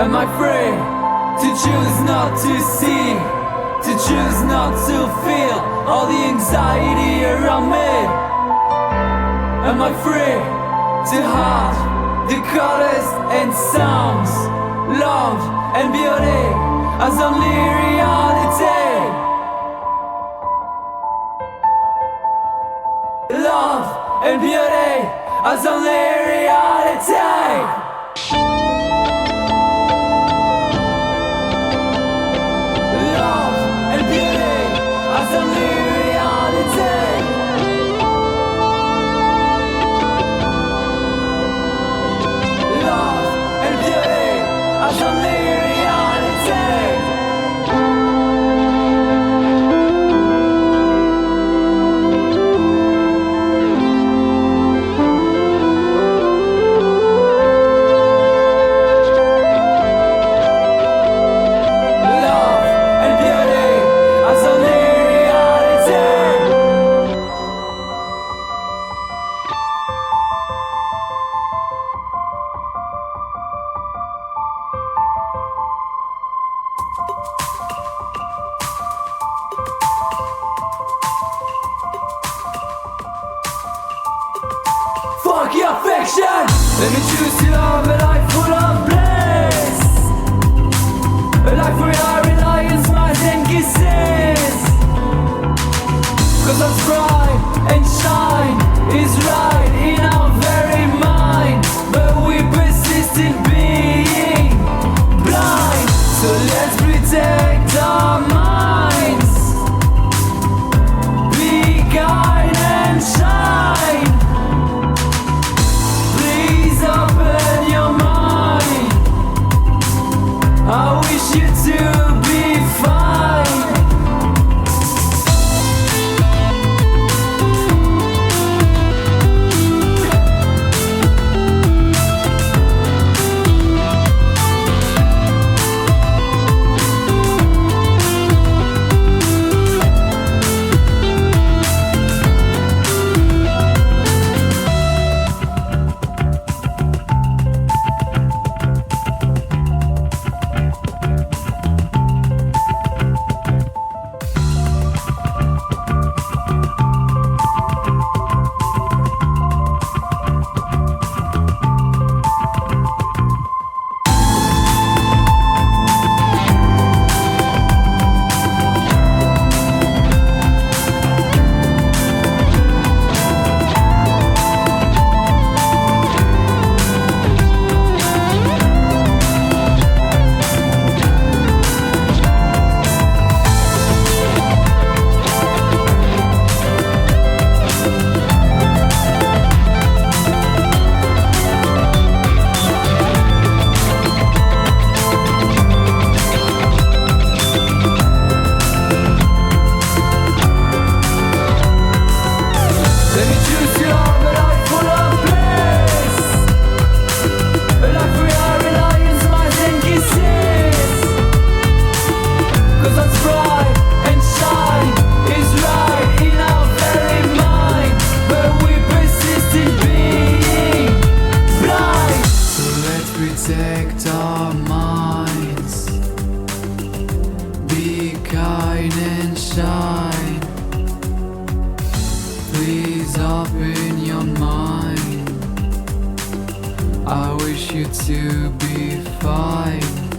Am I free to choose not to see, to choose not to feel all the anxiety around me? Am I free to hide the colors and sounds, love and beauty as only reality? Love and beauty as only reality. Fuck your fiction. Let me choose to love a life full of bliss, a life where I rely on smiles and kisses. Cause I'm bright and shine is right in our very mind, but we persist in being blind. So let's protect our minds, be kind and shine. Open your mind. I wish you to be fine. Protect our minds, be kind and shine. Please open your mind. I wish you to be fine.